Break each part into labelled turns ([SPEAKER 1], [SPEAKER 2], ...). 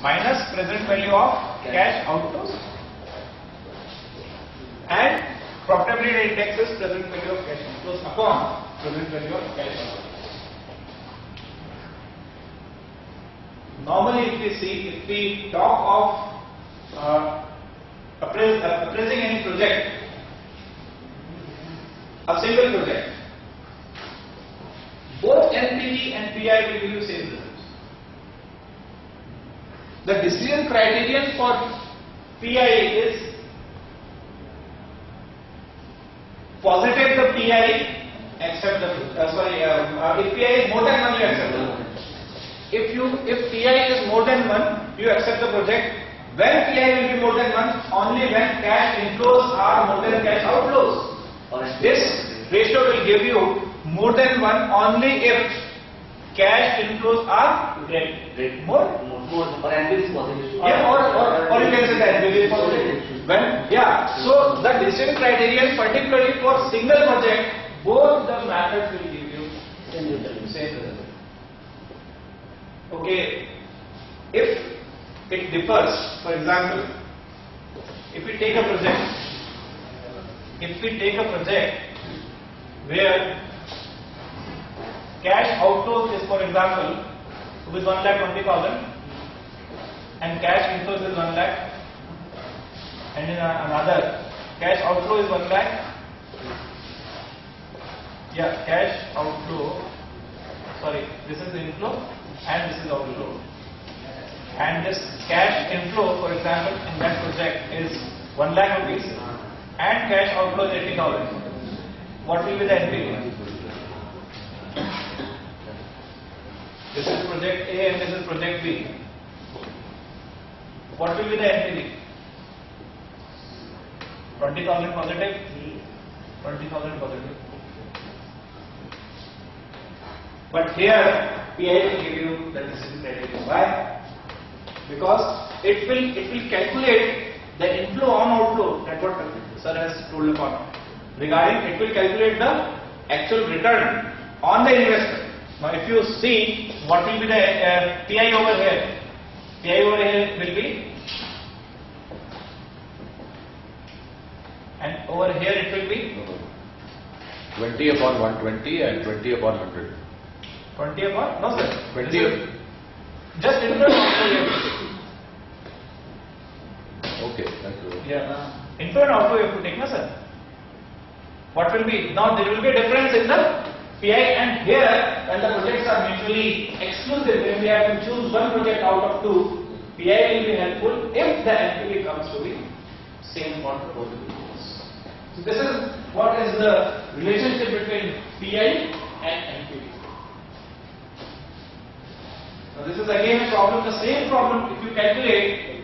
[SPEAKER 1] minus present value of cash outflows and profitability index is present value of cash inflows upon present value of cash outflows. Normally, if we talk of appraising any project, a single project, both NPV and PI will give you same results. The decision criterion for PI is positive the PI, accept the if PI is more than 1 you accept the project. If PI is more than 1 you accept the project. When PI will be more than 1? Only when cash inflows are more than cash outflows. This ratio will give you more than 1 only if cash inflows are more
[SPEAKER 2] or NPV is positive.
[SPEAKER 1] Yeah, or you can say that NPV is positive. When so the decision criterion particularly for single project, both the methods will give you same result. Okay, if it differs, for example, if we take a project where cash outflows is, for example, with 1,20,000 and cash inflows is 1 lakh, and in another cash outflow is 1 lakh. Yeah, cash outflow. Sorry, this is inflow and this is outflow. And this cash inflow, for example, in that project is 1 lakh rupees and cash outflow is 80,000. What will be the NPV? This is project A and this is project B. What will be the NPV? 20,000 positive, 20,000 positive. But here PI will give you the decision criteria. Why? Because it will calculate the inflow on outflow. That's what sir has told upon. Regarding it will calculate the actual return on the investment. Now if you see what will be the PI over here. PI over here will be, and over here it will be
[SPEAKER 3] 20 upon 120 and 20 upon 100.
[SPEAKER 1] 20 upon, no sir,
[SPEAKER 3] 20
[SPEAKER 1] just inflow and outflow.
[SPEAKER 3] Okay, thank you.
[SPEAKER 1] Yeah, inflow and outflow you have to take, no sir. What will be, now there will be a difference in the PI, and here when the projects are mutually exclusive, when we have to choose one project out of two, PI will be helpful if the NPV comes to be same for both the projects. So this is what is the relationship between PI and NPV. Now this is again a problem, the same problem. If you calculate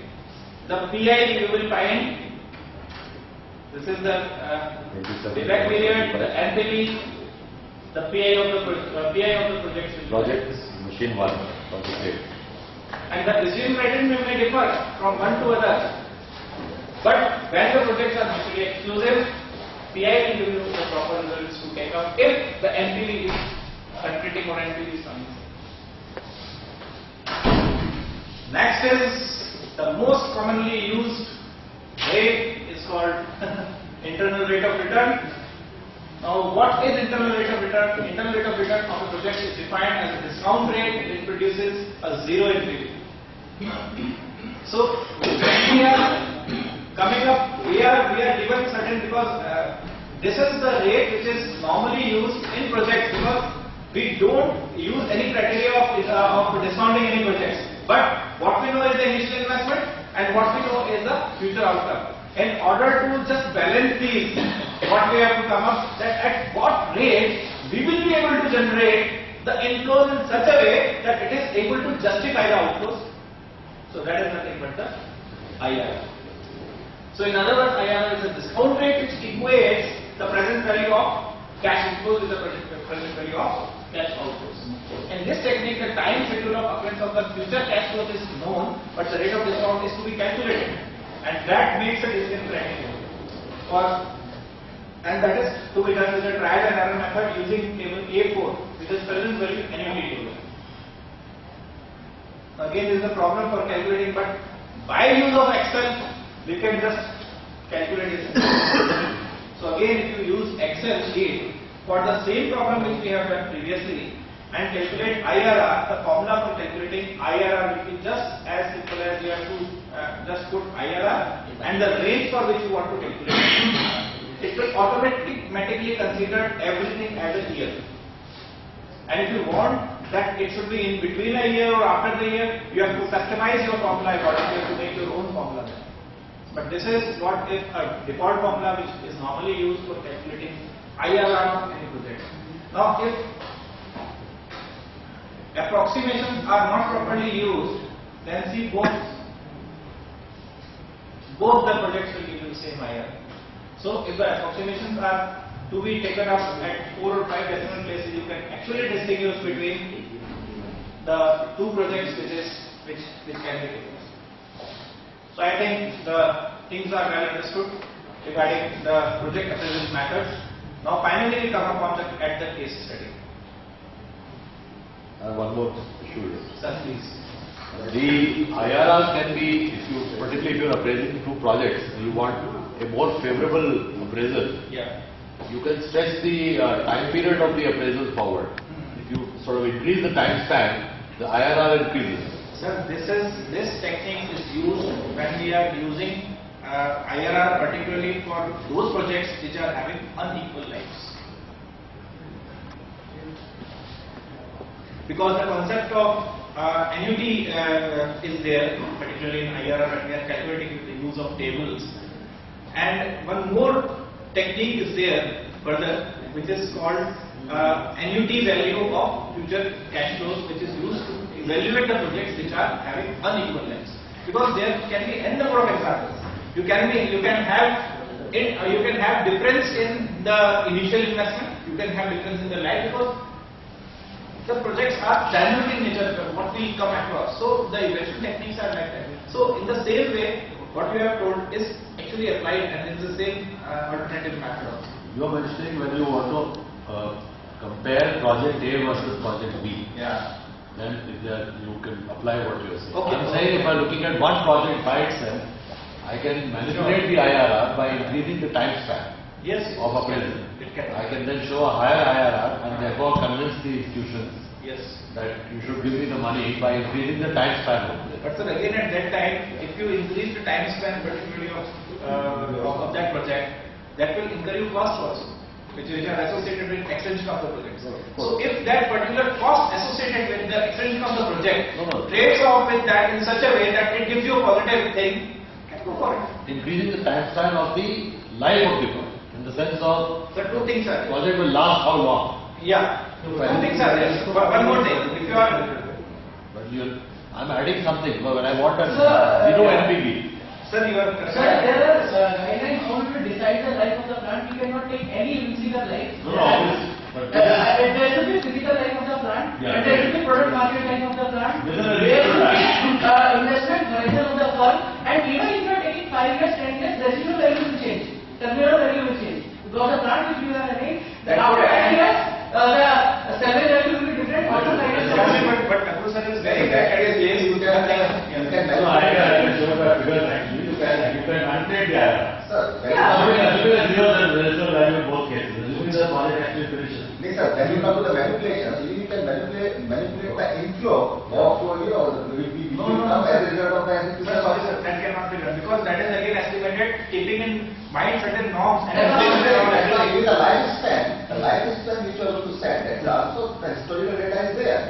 [SPEAKER 1] the PI, you will find this is the payback period, the NPV, the PI of the project.
[SPEAKER 3] Project machine 1, project 8.
[SPEAKER 1] And the decision criterion may differ from one to other. But when the projects are mutually exclusive, PI will give you the proper results to take out if the NPV is contributing or NPV is coming. Next is the most commonly used rate is called internal rate of return. Now what is internal rate of return? Internal rate of return of a project is defined as a discount rate. It produces a zero NPV. So when we are coming up, we are given certain, because this is the rate which is normally used in projects, because we don't use any criteria of discounting any projects. But what we know is the initial investment and what we know is the future outcome. In order to just balance these, what we have to come up that at what rate we will be able to generate the inflows in such a way that it is able to justify the outflows. So that is nothing but the IRR. So in other words, IRR is a discount rate which equates the present value of cash inflows with the present value of cash outflows. In this technique, the time schedule of occurrence of the future cash flows is known, but the rate of discount is to be calculated, and that makes a decision criteria. And that is to be done with a trial and error method using table A4, which is present value annuity table. Again, there is a problem for calculating, but by use of Excel, we can just calculate it. So again, if you use Excel sheet for the same problem which we have done previously and calculate IRR, the formula for calculating IRR will be just as simple as you have to just put IRR and the range for which you want to calculate. It will automatically consider everything as a year. And if you want that it should be in between a year or after the year, you have to customize your formula accordingly, you have to make your own formula. But this is what is a default formula which is normally used for calculating IRR of any project. Now, if approximations are not properly used, then see both the projects will give you the same IRR. So, if the approximations are to be taken up at 4 or 5 decimal places, you can actually distinguish between the two projects which can be taken. So I think the things are well understood regarding the project appraisal methods. Now finally we come upon at the case study.
[SPEAKER 3] One more issue.
[SPEAKER 1] Sir, please.
[SPEAKER 3] The IRR can be, particularly if you are appraising two projects, you want a more favorable appraisal.
[SPEAKER 1] Yeah.
[SPEAKER 3] You can stretch the time period of the appraisal forward. If you sort of increase the time span, the IRR increases.
[SPEAKER 1] Sir, this technique is used when we are using IRR particularly for those projects which are having unequal lives. Because the concept of annuity is there, particularly in IRR when we are calculating with the use of tables. And one more technique is there further, which is called annuity value of future cash flows, which is used to evaluate the projects which are having unequal lives. Because there can be n number of examples. You can have difference in the initial investment. You can have difference in the life because the projects are dynamic in nature. What we come across. So the evaluation techniques are like that. So in the same way, what we have told is actually applied, and it's the same alternative method.
[SPEAKER 3] You are mentioning when you want to compare project A versus project B.
[SPEAKER 1] Yeah.
[SPEAKER 3] Then you can apply what you are saying.
[SPEAKER 1] Okay.
[SPEAKER 3] I'm saying if I am looking at one project by itself, I can manipulate the IRR by increasing the time span
[SPEAKER 1] Yes.
[SPEAKER 3] of appraisal.
[SPEAKER 1] It can.
[SPEAKER 3] I can then show a higher IRR and therefore convince the institutions
[SPEAKER 1] Yes.
[SPEAKER 3] that you should give me the money by increasing the time span of it.
[SPEAKER 1] But sir, again at that time, if you increase the time span particularly of that project, that will incur you cost also, which are associated with extension of the project. So if that particular cost associated with the extension of the project trades off with that in such a way that it gives you a positive thing, can go for it.
[SPEAKER 3] Increasing the time span of the life of the project, in the sense of
[SPEAKER 1] So two things are there.
[SPEAKER 3] project will last how long.
[SPEAKER 1] Yeah, two things are there. One more thing, if you are
[SPEAKER 3] But I'm adding something, because when I want a
[SPEAKER 4] Sir,
[SPEAKER 3] zero NPV.
[SPEAKER 1] sir, you are correct.
[SPEAKER 4] Sir, there are guidelines how to decide the life of the plant. We cannot take any physical life.
[SPEAKER 3] No, obviously. But this is-
[SPEAKER 4] There should be physical life of the plant,
[SPEAKER 3] Yeah.
[SPEAKER 4] and there should be product market life of the plant.
[SPEAKER 3] This is a
[SPEAKER 4] There should
[SPEAKER 3] reasonable
[SPEAKER 4] be investment horizon of the firm, and even if you are taking 5 years, 10 years, the residual value will change. Terminal value will change. Because the plant which you are running, that after 10 years, the salvage value will be different. After 5 years,
[SPEAKER 1] But Kapur sir is very bad at his place. You can
[SPEAKER 3] So I can show the figures actually. You can manipulate the IRR. Assuming a zero, then residual value in both cases. Assuming the project actually finishes.
[SPEAKER 5] Sir, when you come to the manipulation, you can manipulate the inflow of, we come as a result of the
[SPEAKER 1] Sir, sorry sir, that cannot be done because that is again estimated keeping in mind certain norms and
[SPEAKER 5] With the lifespan which you are going to set, that's also the historical data is there.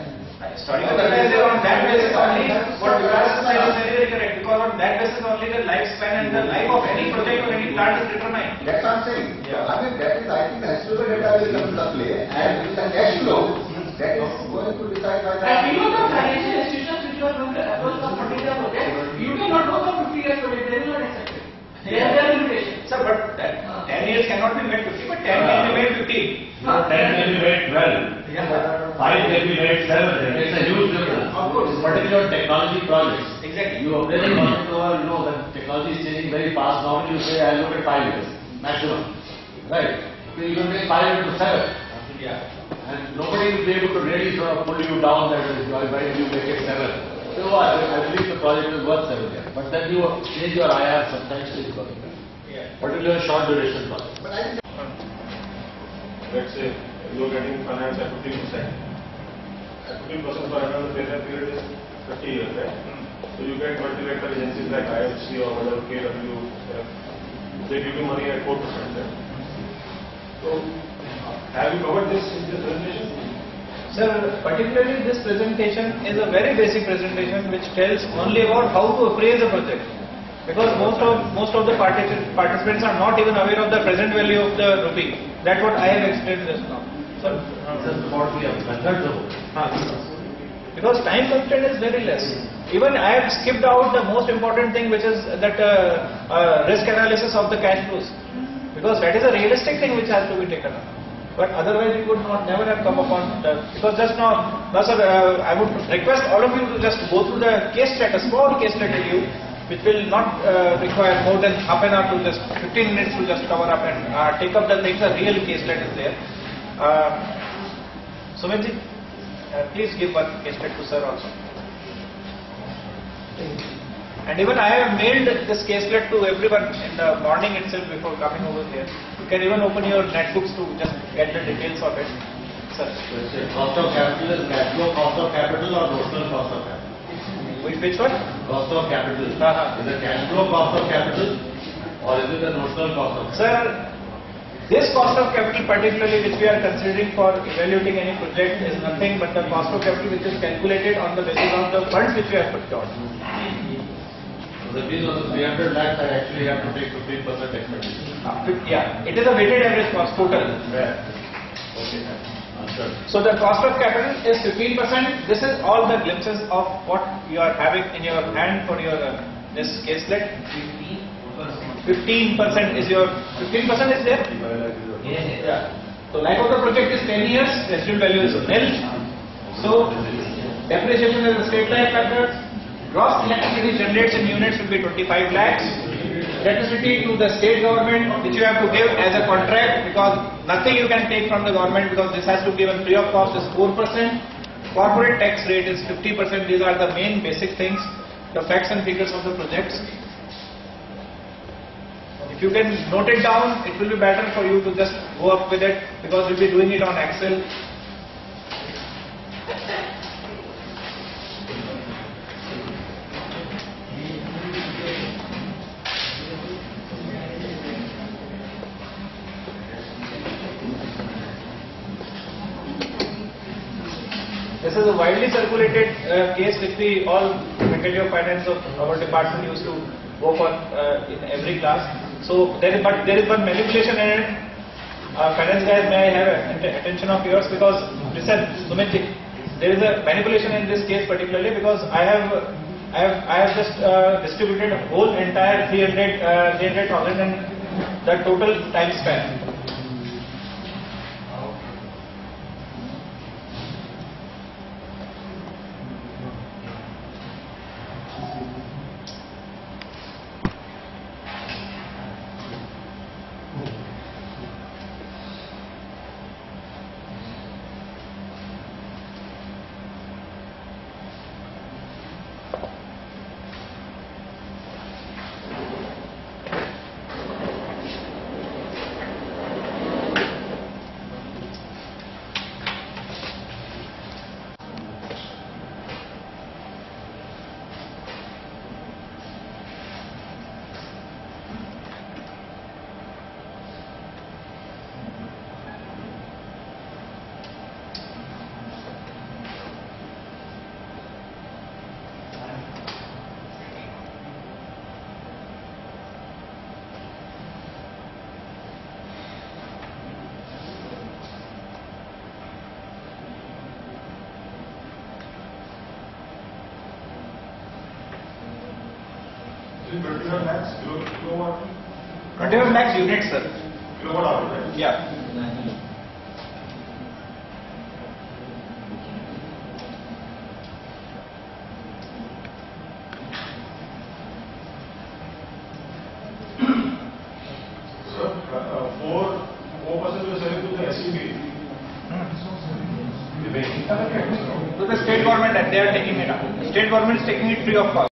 [SPEAKER 1] historical data is there. On that basis only what you are saying is very very correct because on that basis only the lifespan and the life of any project or any plant is determined.
[SPEAKER 5] That's what I'm saying.
[SPEAKER 1] Yeah.
[SPEAKER 5] I mean, that is, I think the historical data will come into play, and with the cash flow, that is going to decide by the.
[SPEAKER 4] and even the financial institutions which you are going to approach for particular project, you cannot go for 50 years project. They will not accept it. They have their limitations.
[SPEAKER 1] Sir, but that 10 years cannot be made 50, but 10 can be made 50.
[SPEAKER 3] 10 can be made 12.
[SPEAKER 1] Yeah.
[SPEAKER 3] 5 can be made 7. It makes a huge difference.
[SPEAKER 1] Of course.
[SPEAKER 3] Particularly on technology projects.
[SPEAKER 1] Exactly.
[SPEAKER 3] You appraise a project over, the technology is changing very fast. Normally you say, I'll look at 5 years, maximum. Right? So you can make 5 into 7.
[SPEAKER 1] Yeah.
[SPEAKER 3] And nobody will be able to really sort of pull you down that why do you make it 7? So I believe the project is worth 7 years. But then you change your IR substantially because of that. Particularly a short duration project.
[SPEAKER 5] But I think
[SPEAKER 6] Let's say you are getting finance at 15%. At 15% per annum, the payback period is 50 years, right? So you get multiplied by agencies like IFC or whatever, KW, they give you money at 4%. Right? So have you covered this in this presentation?
[SPEAKER 1] Sir, particularly this presentation is a very basic presentation which tells only about how to appraise a project. Because most of the participants are not even aware of the present value of the rupee. That's what I have explained just now. Sir,
[SPEAKER 3] Just about the methods of
[SPEAKER 1] because time constraint is very less. Even I have skipped out the most important thing, which is that risk analysis of the cash flows, because that is a realistic thing which has to be taken up. But otherwise, we would never have come upon that. Because just now, sir, I would request all of you to just go through the case study, a small case study review, which will not require more than half an hour to just 15 minutes to just cover up and take up the things. A real case study is there. Sumitji, please give one case study to sir also. And even I have mailed this caselet to everyone in the morning itself before coming over here. You can even open your netbooks to just get the details of it. Sir.
[SPEAKER 3] cost of capital is cash flow cost of capital or notional cost of capital?
[SPEAKER 1] Which one?
[SPEAKER 3] Cost of capital.
[SPEAKER 1] Uh-huh.
[SPEAKER 3] Is it cash flow cost of capital or is it the notional cost of capital?
[SPEAKER 1] Sir, this cost of capital particularly which we are considering for evaluating any project is nothing but the cost of capital which is calculated on the basis of the funds which we have procured.
[SPEAKER 3] So that means on the 300 lakhs I actually have to take 15% expectation.
[SPEAKER 1] Yeah, it is a weighted average cost total.
[SPEAKER 3] Okay. Answer.
[SPEAKER 1] So the cost of capital is 15%. This is all the glimpses of what you are having in your hand for your this caselet. 15% is your 15% is there. Yeah. So life of the project is 10 years. Residual value is nil. So depreciation is a straight line method. Gross electricity generated in units will be 25 lakhs. Electricity to the state government, which you have to give as a contract, because nothing you can take from the government because this has to be given free of cost, is 4%. Corporate tax rate is 50%. These are the main basic things, the facts and figures of the projects. If you can note it down, it will be better for you to just go up with it, because we'll be doing it on Excel. This is a widely circulated case which we all Faculty of Finance of our department used to go for in every class. So there is one manipulation in it. Finance guys, may I have attention of yours, because listen, Sumitji, there is a manipulation in this case particularly because I have just distributed whole entire 300,000 and the total time span.
[SPEAKER 6] Is it 21 lakhs kilowatt?
[SPEAKER 1] 21 lakhs units, sir.
[SPEAKER 6] Kilowatt hour, right?
[SPEAKER 1] Yeah.
[SPEAKER 6] So 4% you are selling to the SEB.
[SPEAKER 1] To the state government, and they are taking it up. State government is taking it free of cost.